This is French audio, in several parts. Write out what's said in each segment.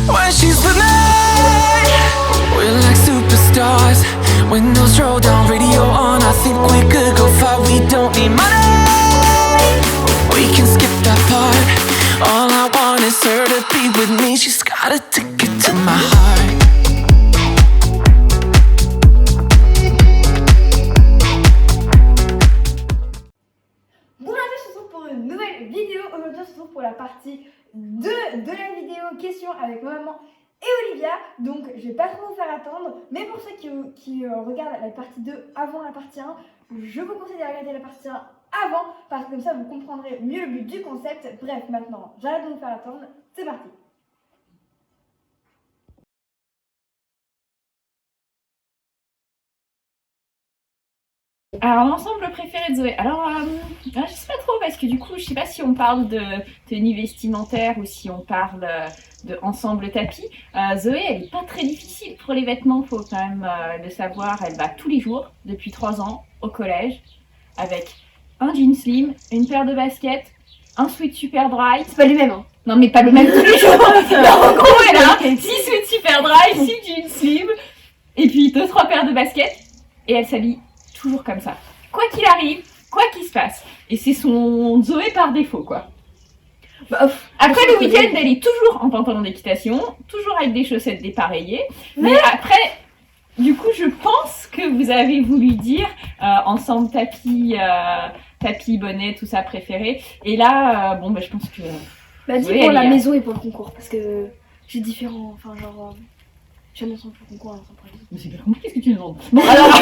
When she's with me, we're like superstars. Windows roll down, radio on. I think we could go far. We don't need money. We can skip that part. All I want is her to be with me. She's got a ticket to my heart. Bonjour à tous, on se retrouve pour une nouvelle vidéo. Aujourd'hui on se retrouve pour la partie 2 de la vidéo question avec ma maman et Olivia. Donc je vais pas trop vous faire attendre, mais pour ceux qui regardent la partie 2 avant la partie 1, je vous conseille de regarder la partie 1 avant, parce que comme ça vous comprendrez mieux le but du concept. Bref, maintenant j'arrête de vous faire attendre, c'est parti. Alors, l'ensemble préféré de Zoé. Alors, je sais pas trop parce que du coup, je sais pas si on parle de tenue vestimentaire ou si on parle de ensemble tapis. Zoé, elle est pas très difficile pour les vêtements, faut quand même le savoir. Elle va tous les jours depuis 3 ans au collège avec un jean slim, une paire de baskets, un sweat super dry. C'est pas les mêmes, hein. Non, mais pas le même tous les jours. Non, en gros, elle a 6 sweats super dry, 6 jeans slim et puis 2-3 paires de baskets et elle s'habille toujours comme ça. Quoi qu'il arrive, quoi qu'il se passe. Et c'est son Zoé par défaut, quoi. Après, le week-end, elle est toujours en pantalon d'équitation, toujours avec des chaussettes dépareillées. Mais après, du coup, je pense que vous avez voulu dire ensemble tapis, bonnet, tout ça préféré. Et là, je pense que... Bah dis Zoé, pour la est, maison et pour le concours, parce que j'ai différents, enfin genre... J'aime ensemble pour le concours, ensemble pour la maison. Mais c'est pas compliqué ce que tu me demandes. Bon, alors,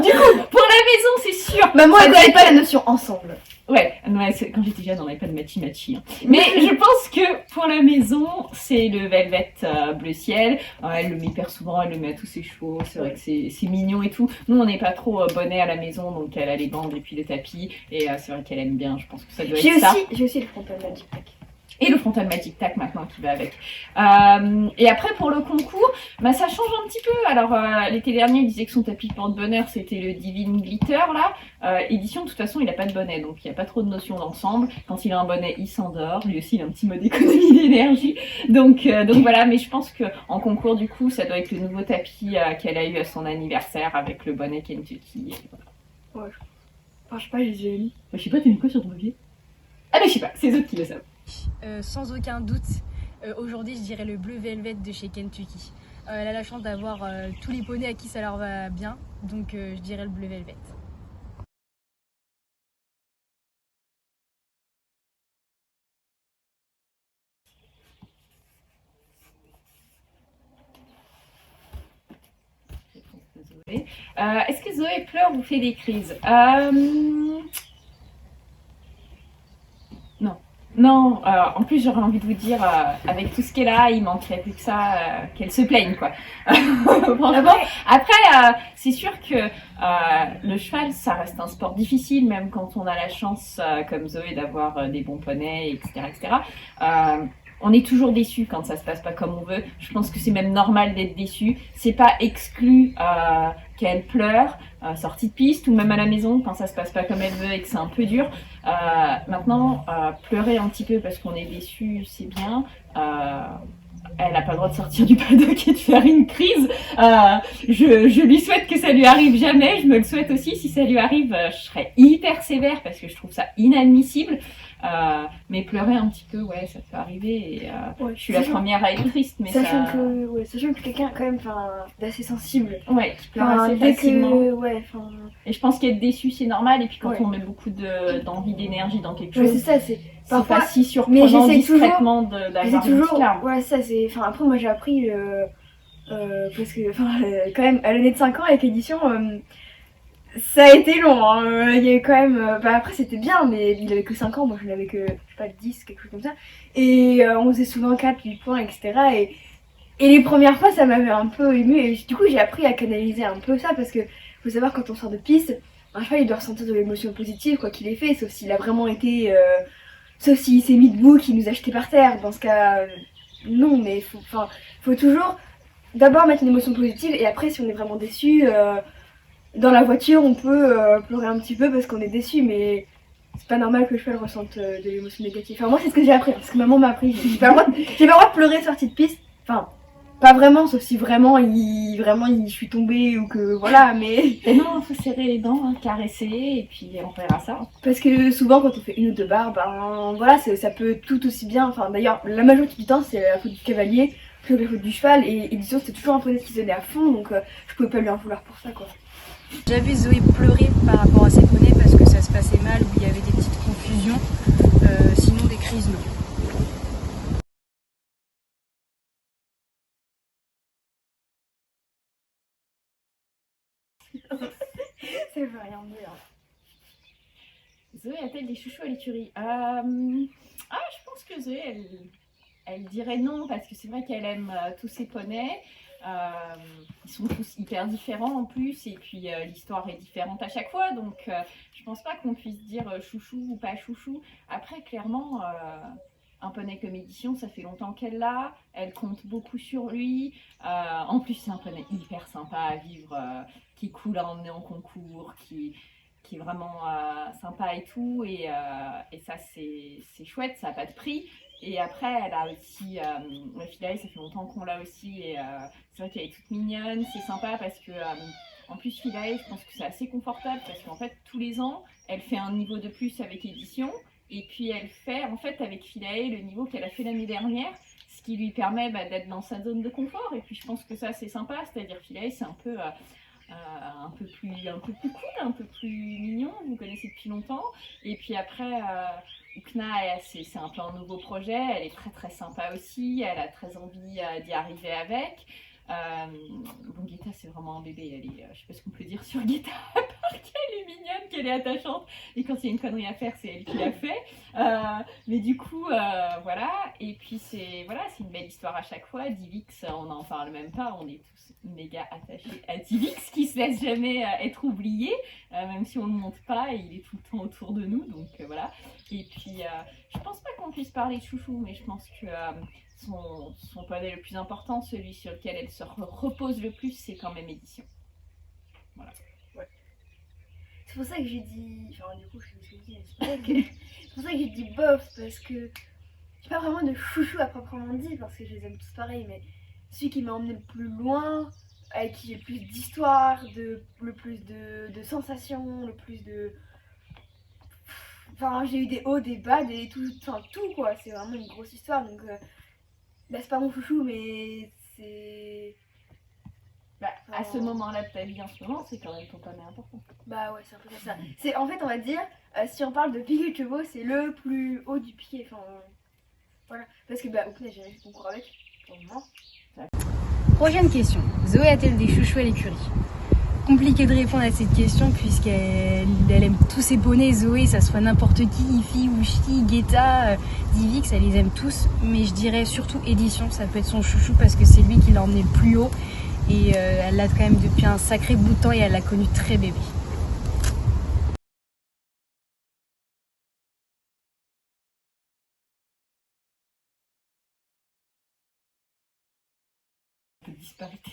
du coup, pour la maison, c'est sûr. Maman, elle connaît pas la notion ensemble. Ouais, quand j'étais jeune, on n'avait pas de matchy-matchy. Hein. Mais je pense que pour la maison, c'est le velvet bleu ciel. Elle le met hyper souvent, elle le met à tous ses chevaux. C'est vrai que c'est mignon et tout. Nous, on n'est pas trop bonnet à la maison, donc elle a les bandes et puis le tapis. Et c'est vrai qu'elle aime bien, je pense que ça doit être ça. J'ai aussi le frontal Magic Pack. Et le frontal Magic Tack maintenant qui va avec. Et après pour le concours, ça change un petit peu. Alors l'été dernier il disait que son tapis porte-bonheur c'était le Divine Glitter là. Édition de toute façon il n'a pas de bonnet donc il n'y a pas trop de notion d'ensemble. Quand il a un bonnet il s'endort. Lui aussi il a un petit mode économie d'énergie. Donc voilà, mais je pense qu'en concours du coup ça doit être le nouveau tapis qu'elle a eu à son anniversaire avec le bonnet Kentucky. Ouais, je sais pas, j'ai déjà lu. Je sais pas, t'as mis quoi sur ton papier? Ah mais je sais pas, c'est les autres qui le savent. Sans aucun doute, aujourd'hui je dirais le bleu velvet de chez Kentucky. Elle a la chance d'avoir tous les poneys à qui ça leur va bien, donc je dirais le bleu velvet. Est-ce que Zoé pleure ou fait des crises? Non, en plus j'aurais envie de vous dire, avec tout ce qu'elle a, il manquerait plus que ça, qu'elle se plaigne quoi. Franchement, après c'est sûr que le cheval ça reste un sport difficile, même quand on a la chance, comme Zoé, d'avoir des bons poneys, etc. On est toujours déçu quand ça se passe pas comme on veut. Je pense que c'est même normal d'être déçu. C'est pas exclu qu'elle pleure, sortie de piste ou même à la maison quand ça se passe pas comme elle veut et que c'est un peu dur. Maintenant, pleurer un petit peu parce qu'on est déçu, c'est bien. Elle n'a pas le droit de sortir du paddock et de faire une crise. Je lui souhaite que ça lui arrive jamais. Je me le souhaite aussi. Si ça lui arrive, je serais hyper sévère parce que je trouve ça inadmissible. Mais pleurer un petit peu, ouais, ça peut arriver. Et, je suis la première à être triste, mais sachant que quelqu'un quand même d'assez sensible. Ouais, qui pleure assez facilement. Et je pense qu'être déçu, c'est normal. Et puis quand on met beaucoup d'envie, d'énergie dans quelque chose, c'est ça, c'est pas si surprenant discrètement d'avoir une petite larme. Ouais, ça c'est. Après, moi j'ai appris parce que, quand même, à l'année de 5 ans avec l'édition. Ça a été long, hein. Il y a eu quand même... après c'était bien, mais il avait que 5 ans, moi je n'avais que, je sais pas, 10, quelque chose comme ça. Et on faisait souvent 4, 8 points, etc. Et les premières fois ça m'avait un peu ému et du coup j'ai appris à canaliser un peu ça parce que faut savoir quand on sort de piste, un cheval il doit ressentir de l'émotion positive quoi qu'il ait fait, sauf s'il a vraiment été... sauf s'il s'est mis debout, qu'il nous a jeté par terre. Dans ce cas, non, mais faut toujours d'abord mettre une émotion positive et après si on est vraiment déçu... dans la voiture, on peut pleurer un petit peu parce qu'on est déçu, mais c'est pas normal que le cheval ressente de l'émotion négative. Enfin, moi, c'est ce que j'ai appris, parce que maman m'a appris. J'ai pas le droit de pleurer sortie de piste, Enfin, pas vraiment, sauf si vraiment, je suis tombée ou que voilà, mais... Et non, il faut serrer les dents, hein, caresser, et puis on verra ça. Parce que souvent, quand on fait une ou deux barres, ben voilà, ça peut tout aussi bien... Enfin, d'ailleurs, la majorité du temps, c'est la faute du cavalier, plutôt que la faute du cheval, et édition, c'était toujours un poney qui se donnait à fond, donc je pouvais pas lui en vouloir pour ça, quoi. J'ai vu Zoé pleurer par rapport à ses poneys parce que ça se passait mal, où il y avait des petites confusions, sinon des crises non. Ça veut rien dire. Zoé a-t-elle des chouchous à l'écurie? Je pense que Zoé, elle dirait non, parce que c'est vrai qu'elle aime tous ses poneys. Ils sont tous hyper différents en plus, et puis l'histoire est différente à chaque fois, donc je pense pas qu'on puisse dire chouchou ou pas chouchou. Après, clairement, un poney comme Édition, ça fait longtemps qu'elle l'a, elle compte beaucoup sur lui. En plus, c'est un poney hyper sympa à vivre, qui est cool à emmener en concours, qui est vraiment sympa et tout, et ça c'est chouette, ça n'a pas de prix. Et après, elle a aussi Philae, ça fait longtemps qu'on l'a aussi, et c'est vrai qu'elle est toute mignonne, c'est sympa parce que en plus Philae, je pense que c'est assez confortable parce qu'en fait tous les ans, elle fait un niveau de plus avec Édition, et puis elle fait en fait avec Philae le niveau qu'elle a fait l'année dernière, ce qui lui permet d'être dans sa zone de confort. Et puis je pense que ça c'est sympa, c'est-à-dire Philae c'est un peu plus cool, un peu plus mignon, vous connaissez depuis longtemps. Et puis après, Ukna, c'est un peu un nouveau projet, elle est très très sympa aussi, elle a très envie d'y arriver avec. Bon, Guetta, c'est vraiment un bébé, je sais pas ce qu'on peut dire sur Guetta, à part qu'elle est mignonne, qu'elle est attachante, et quand il y a une connerie à faire, c'est elle qui l'a fait. Mais du coup, voilà, et puis c'est une belle histoire à chaque fois. Divix, on n'en parle même pas, on est tous méga attachés à Divix, qui se laisse jamais être oublié, même si on ne le montre pas, et il est tout le temps autour de nous, donc voilà. Et puis, je pense pas qu'on puisse parler de chouchou, mais je pense que son poney le plus important, celui sur lequel elle se repose le plus, c'est quand même Édition. Voilà. Ouais. C'est pour ça que j'ai dit... Enfin, du coup, je sais ce que je dis, mais c'est pour ça que j'ai dit bof, parce que j'ai pas vraiment de chouchou à proprement dit, parce que je les aime tous pareil, mais celui qui m'a emmené le plus loin, avec qui j'ai le plus d'histoire, le plus de sensations, le plus de... Enfin, j'ai eu des hauts, des bas, tout quoi, c'est vraiment une grosse histoire, donc... c'est pas mon chouchou, mais c'est... À ce moment-là de ta vie en ce moment, c'est quand même ton poney important. Bah ouais, c'est un peu ça. C'est, en fait, on va dire, si on parle de piqué de chevaux, c'est le plus haut du piqué. Enfin, voilà. Parce que, au final, j'ai rien fait concours avec, pour le moment. Prochaine question. Zoé a-t-elle des chouchous à l'écurie? Compliqué de répondre à cette question puisqu'elle aime tous ses poneys. Zoé, ça soit n'importe qui, Ify, Wushi, Guetta, Divix, elle les aime tous. Mais je dirais surtout Édition, ça peut être son chouchou parce que c'est lui qui l'a emmené le plus haut. Et elle l'a quand même depuis un sacré bout de temps et elle l'a connu très bébé. Disparité.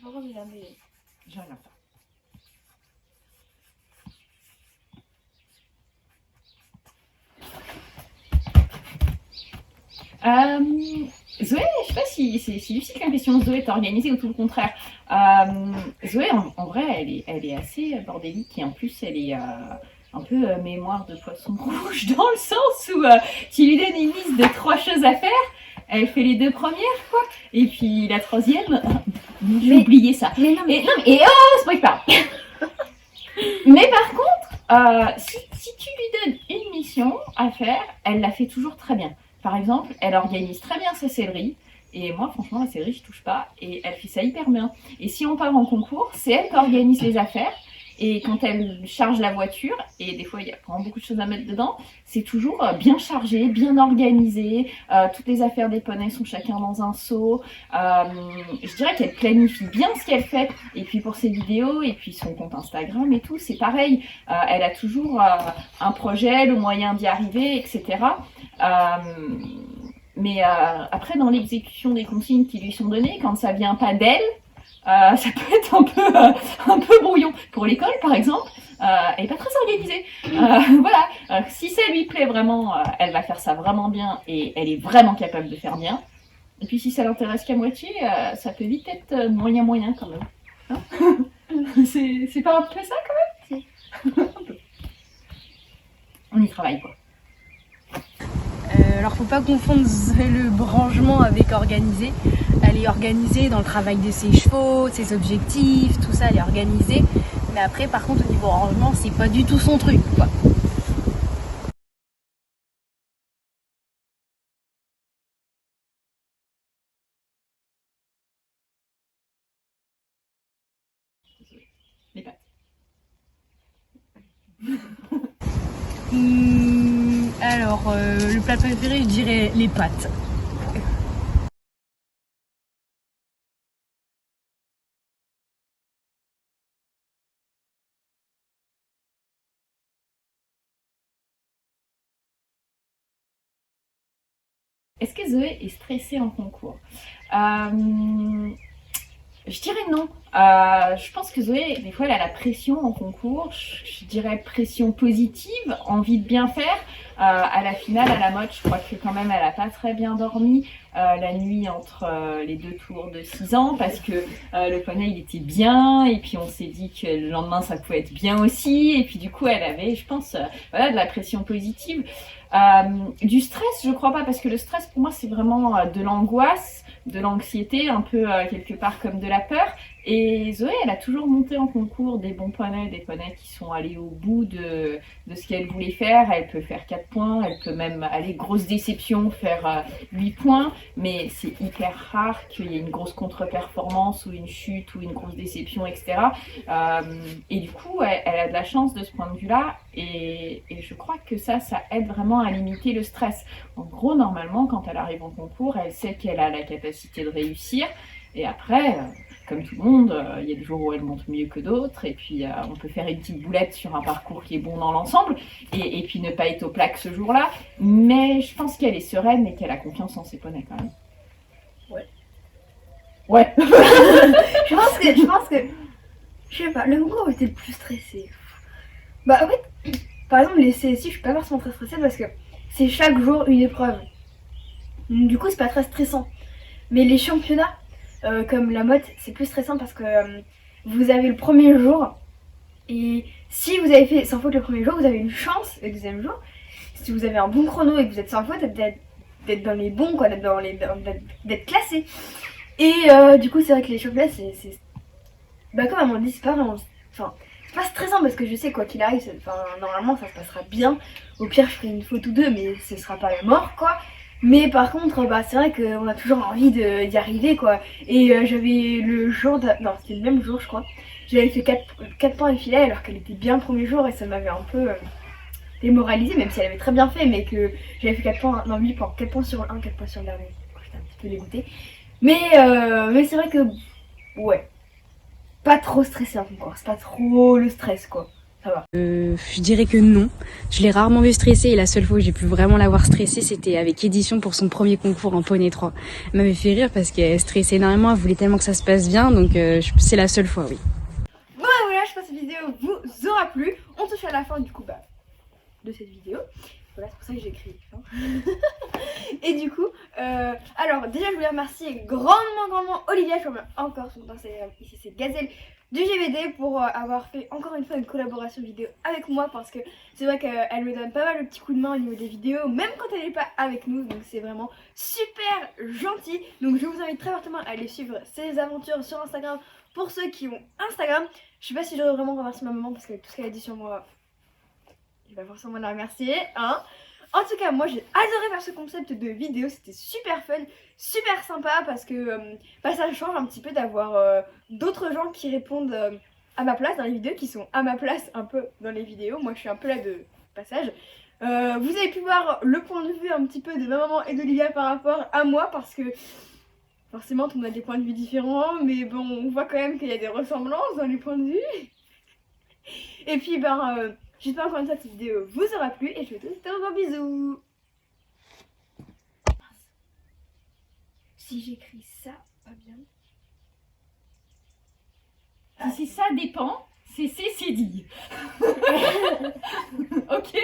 Pourquoi il a mis... J'ai rien fait. Zoé, je sais pas si c'est Lucie qui a une question. Zoé est organisée ou tout le contraire. Zoé, en vrai, elle est assez bordélique, et en plus, elle est un peu mémoire de poisson rouge, dans le sens où tu lui donnes une liste de 3 choses à faire, elle fait les 2 premières, quoi, et puis la 3e, j'ai oublié ça. Mais non, mais... Oh, spoil pas. Mais par contre, si tu lui donnes une mission à faire, elle la fait toujours très bien. Par exemple, elle organise très bien sa sellerie, et moi, franchement, la sellerie, je touche pas, et elle fait ça hyper bien. Et si on part en concours, c'est elle qui organise les affaires, et quand elle charge la voiture, et des fois, il y a vraiment beaucoup de choses à mettre dedans, c'est toujours bien chargé, bien organisé, toutes les affaires des poneys sont chacun dans un seau. Je dirais qu'elle planifie bien ce qu'elle fait, et puis pour ses vidéos, et puis son compte Instagram et tout, c'est pareil. Elle a toujours un projet, le moyen d'y arriver, etc. Mais après, dans l'exécution des consignes qui lui sont données, quand ça vient pas d'elle, ça peut être un peu brouillon. Pour l'école, par exemple, elle est pas très organisée. Voilà, si ça lui plaît vraiment, elle va faire ça vraiment bien et elle est vraiment capable de faire bien. Et puis si ça l'intéresse qu'à moitié, ça peut vite être moyen quand même. Hein c'est pas un peu ça quand même? Si. On y travaille quoi. Alors faut pas confondre le branchement avec organiser. Elle est organisée dans le travail de ses chevaux, ses objectifs, tout ça elle est organisée. Mais après par contre au niveau rangement c'est pas du tout son truc quoi. Les pattes. Alors le plat préféré je dirais les pâtes. Est-ce que Zoé est stressée en concours? Je dirais non. Je pense que Zoé, des fois, elle a la pression en concours. Je dirais pression positive, envie de bien faire. À la finale, à la mode, je crois que quand même, elle a pas très bien dormi la nuit entre les 2 tours de 6 ans parce que le poney, il était bien. Et puis, on s'est dit que le lendemain, ça pouvait être bien aussi. Et puis, du coup, elle avait, je pense, voilà, de la pression positive. Du stress, je crois pas, parce que le stress, pour moi, c'est vraiment de l'angoisse, de l'anxiété, un peu quelque part comme de la peur. Et Zoé, elle a toujours monté en concours des bons poneys, des poneys qui sont allés au bout de ce qu'elle voulait faire. Elle peut faire 4 points, elle peut même aller grosse déception, faire 8 points, mais c'est hyper rare qu'il y ait une grosse contre-performance ou une chute ou une grosse déception, etc. Et du coup, elle a de la chance de ce point de vue-là, et je crois que ça aide vraiment à limiter le stress. En gros, normalement, quand elle arrive en concours, elle sait qu'elle a la capacité de réussir, et après, comme tout le monde, il y a des jours où elle monte mieux que d'autres, et puis on peut faire une petite boulette sur un parcours qui est bon dans l'ensemble, et puis ne pas être aux plaques ce jour-là, mais je pense qu'elle est sereine et qu'elle a confiance en ses poneys quand même. Ouais. Je pense que, je sais pas, le concours où j'étais le plus stressée. Bah en fait, par exemple les CSI, je suis pas forcément très stressée parce que c'est chaque jour une épreuve. Du coup, c'est pas très stressant. Mais les championnats, comme la mode, c'est plus stressant parce que vous avez le premier jour et si vous avez fait sans faute le premier jour, vous avez une chance le deuxième jour. Si vous avez un bon chrono et que vous êtes sans faute, d'être dans les bons, quoi, d'être classé. Et du coup, c'est vrai que les championnats, c'est bah comme maman dit, c'est pas vraiment, enfin, c'est pas stressant parce que je sais quoi qu'il arrive, normalement ça se passera bien. Au pire, je ferai une faute ou deux, mais ce sera pas la mort, quoi. Mais par contre, bah c'est vrai qu'on a toujours envie d'y arriver, quoi. Et j'avais le jour, non, c'était le même jour, je crois. J'avais fait 4 points d'affilée alors qu'elle était bien le premier jour et ça m'avait un peu démoralisée, même si elle avait très bien fait, mais que j'avais fait 4 points, non 8 points, 4 points sur le 1, 4 points sur le dernier. J'étais un petit peu dégoûtée. Mais c'est vrai que, ouais, pas trop stressé en concours, c'est pas trop le stress, quoi. Ça va. Je dirais que non. Je l'ai rarement vu stresser et la seule fois où j'ai pu vraiment la voir stressée, c'était avec Édition pour son premier concours en poney 3. Elle m'avait fait rire parce qu'elle stressait énormément, elle voulait tellement que ça se passe bien, donc c'est la seule fois, oui. Bon, voilà, je pense que cette vidéo vous aura plu. On touche à la fin, du coup, bah, de cette vidéo. Voilà, c'est pour ça que j'ai écrit. Et du coup, alors déjà je voulais remercier grandement Olivia, je remercie encore dans ici cette gazelle du GVD pour avoir fait encore une fois une collaboration vidéo avec moi parce que c'est vrai qu'elle me donne pas mal de petits coups de main au niveau des vidéos, même quand elle n'est pas avec nous, donc c'est vraiment super gentil. Donc je vous invite très fortement à aller suivre ses aventures sur Instagram pour ceux qui ont Instagram. Je sais pas si je devrais vraiment remercier ma maman parce que tout ce qu'elle a dit sur moi, je vais forcément la remercier, hein. En tout cas, moi j'ai adoré faire ce concept de vidéo, c'était super fun, super sympa parce que bah, ça change un petit peu d'avoir d'autres gens qui répondent à ma place dans les vidéos, qui sont à ma place un peu dans les vidéos. Moi je suis un peu là de passage. Vous avez pu voir le point de vue un petit peu de ma maman et d'Olivia par rapport à moi parce que forcément on a des points de vue différents, mais bon, on voit quand même qu'il y a des ressemblances dans les points de vue. Et puis ben... j'espère encore une fois que cette vidéo vous aura plu et je vous souhaite un gros bisou. Si j'écris ça, pas bien. Si ça dépend, c'est dit. Ok.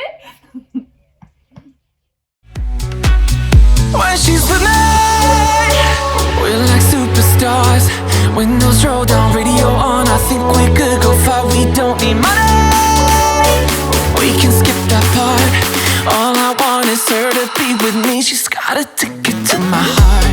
When she's with me, we're like superstars. Windows roll down, radio on. I think we could go far. We don't need money. We can skip that part. All I want is her to be with me. She's got a ticket to my heart.